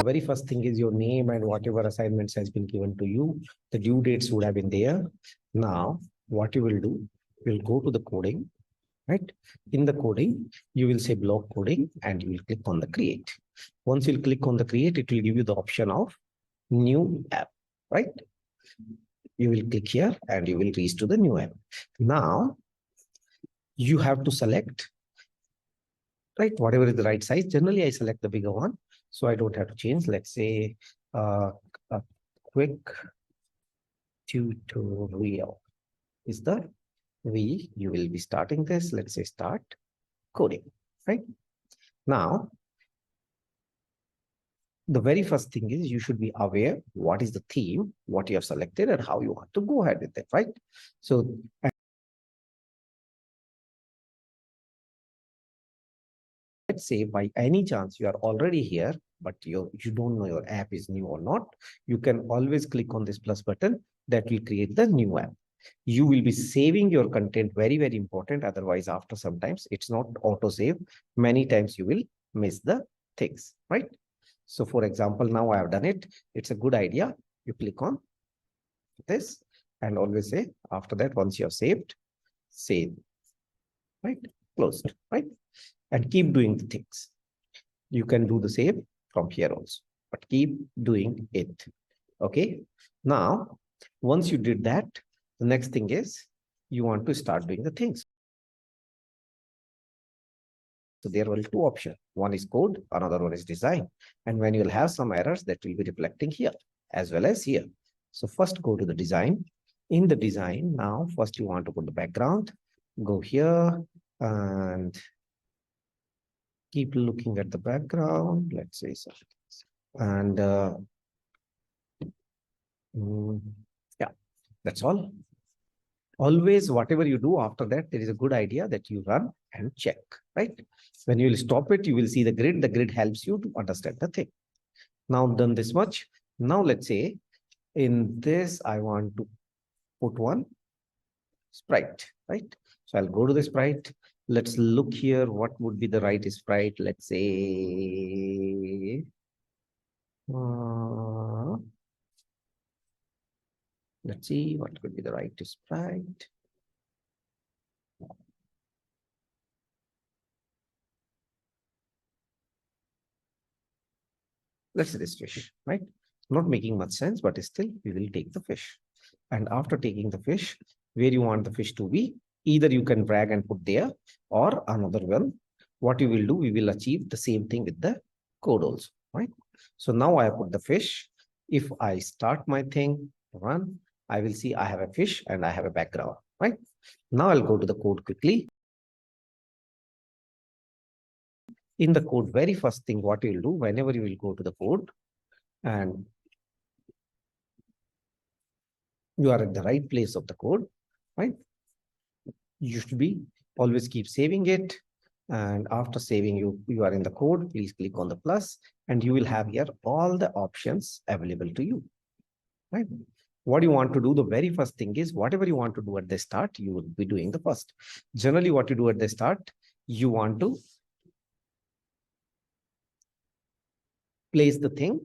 very first thing is your name and whatever assignments has been given to you. The due dates would have been there. Now, what you will do, you'll go to the coding, right? In the coding, you will say block coding and you will click on the create. Once you click on the create, it will give you the option of new app, right? You will click here and you will reach to the new app. Now, you have to select, right, whatever is the right size. Generally, I select the bigger one, so I don't have to change. Let's say a quick tutorial is the way you will be starting this. Let's say start coding, right? Now, the very first thing is you should be aware what is the theme, what you have selected, and how you want to go ahead with it, right? So, let's say by any chance you are already here, but you don't know your app is new or not, you can always click on this plus button that will create the new app. You will be saving your content, very, very important. Otherwise, after sometimes it's not auto save. Many times you will miss the things, right? So for example, now I have done it. It's a good idea. You click on this and always say after that, once you have saved, save, right? Closed, right? And keep doing the things. You can do the same from here also, but keep doing it. Okay. Now, once you did that, the next thing is you want to start doing the things. So there are two options. One is code, another one is design. And when you'll have some errors that will be reflecting here as well as here. So first go to the design. In the design, now first you want to put the background. Go here and keep looking at the background. Let's say so. And yeah, that's all. Always, whatever you do after that, there is a good idea that you run and check, right? When you will stop it, you will see the grid helps you to understand the thing. Now done this much. Now let's say in this, I want to put one sprite, right? So I'll go to the sprite. Let's look here. What would be the right sprite? Let's say, let's see what could be the right sprite. Let's say this fish, right? Not making much sense, but still we will take the fish. And after taking the fish, where you want the fish to be, either you can drag and put there or another one. What you will do, we will achieve the same thing with the code also, right? So now I have put the fish. If I start my thing, run, I will see I have a fish and I have a background, right? Now I'll go to the code quickly. In the code, very first thing what you'll do, whenever you will go to the code and you are at the right place of the code, right? You should be always keep saving it. And after saving, you are in the code, please click on the plus and you will have here all the options available to you, right? What you want to do, the very first thing is whatever you want to do at the start, you will be doing the first. Generally, what you do at the start, you want to place the thing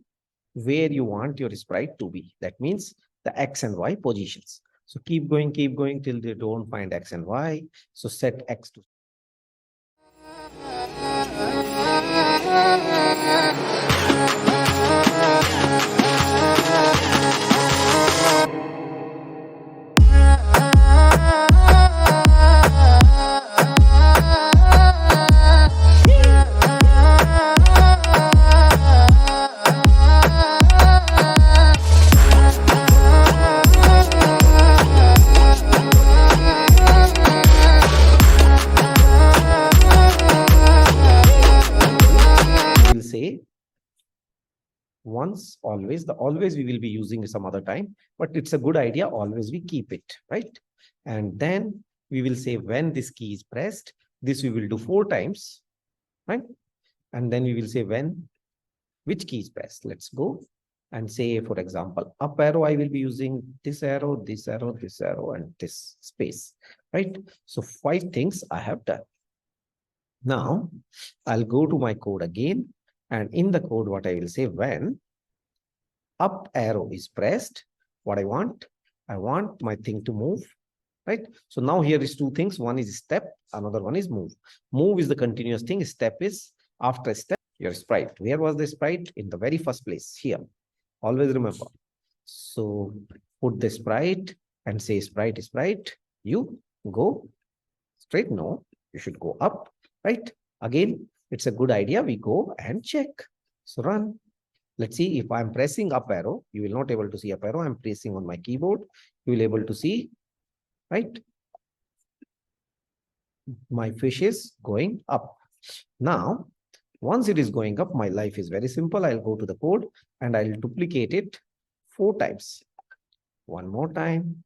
where you want your sprite to be. That means the X and Y positions. So keep going till they don't find X and Y. So set X to once, always. The always we will be using some other time, but it's a good idea. Always we keep it, right? And then we will say when this key is pressed, this we will do 4 times, right? And then we will say when, which key is pressed. Let's go and say, for example, up arrow, I will be using this arrow, this arrow, this arrow, and this space, right? So 5 things I have done. Now I'll go to my code again And in the code, what I will say, when up arrow is pressed, what I want my thing to move, right? So now here is two things. One is step, another one is move. Move is the continuous thing. Step is after a step, your sprite. Where was the sprite? In the very first place, here. Always remember. So put the sprite and say sprite, sprite. You go straight. No, you should go up, right? Again, it's a good idea. We go and check. So run. Let's see if I'm pressing up arrow. You will not able to see up arrow. I'm pressing on my keyboard. You will able to see, right? My fish is going up. Now, once it is going up, my life is very simple. I'll go to the code and I'll duplicate it 4 times. One more time.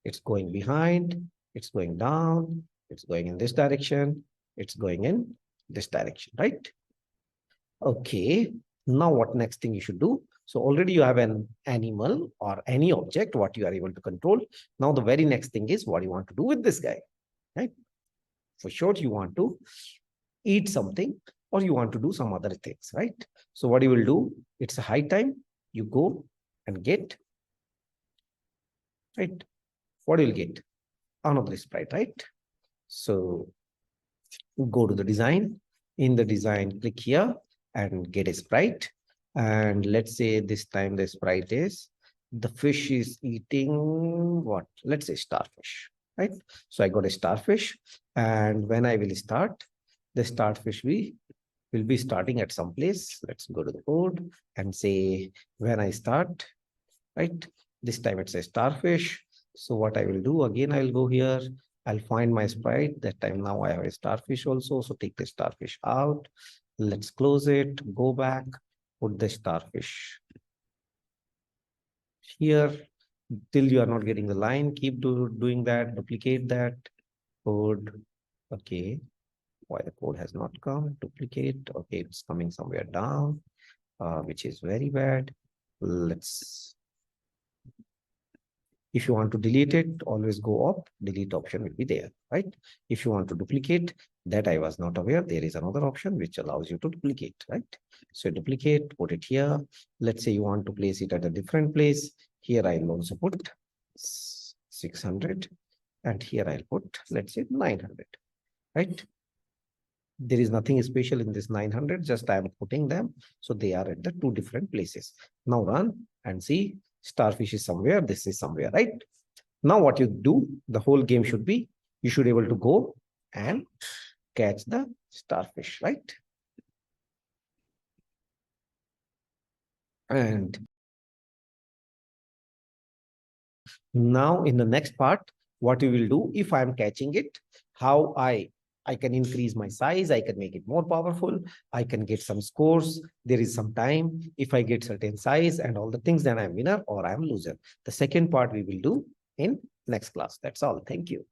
It's going behind, it's going down, it's going in this direction, it's going in this direction, right? Okay, now what next thing you should do? So already you have an animal or any object, what you are able to control. Now the very next thing is what you want to do with this guy, right? For sure, you want to eat something or you want to do some other things, right? So what you will do, it's a high time, you go and get, right? What you'll get? Another sprite, right? So go to the design. In the design, click here and get a sprite. And let's say this time the sprite is the fish is eating what? Let's say starfish, right? So I got a starfish. And when I will start, the starfish will be starting at some place. Let's go to the code and say when I start, right? This time it says starfish. So what I will do, again, I'll go here. I'll find my sprite. That time now I have a starfish also. So take the starfish out. Let's close it. Go back. Put the starfish here. Till you are not getting the line, keep doing that. Duplicate that code. Okay. Why the code has not come? Duplicate. Okay, it's coming somewhere down, which is very bad. Let's. If you want to delete it, always go up, delete option will be there, right? If you want to duplicate, that I was not aware, there is another option which allows you to duplicate, right? So duplicate, put it here. Let's say you want to place it at a different place. Here I'll also put 600 and here I'll put, let's say 900, right? There is nothing special in this 900, just I am putting them. So they are at the 2 different places. Now run and see. Starfish is somewhere, this is somewhere, right? Now what you do, the whole game should be, you should be able to go and catch the starfish, right? And now in the next part, what you will do, if I am catching it, how I can increase my size, I can make it more powerful, I can get some scores, there is some time. If I get certain size and all the things, then I'm winner or I'm loser. The second part we will do in next class. That's all. Thank you.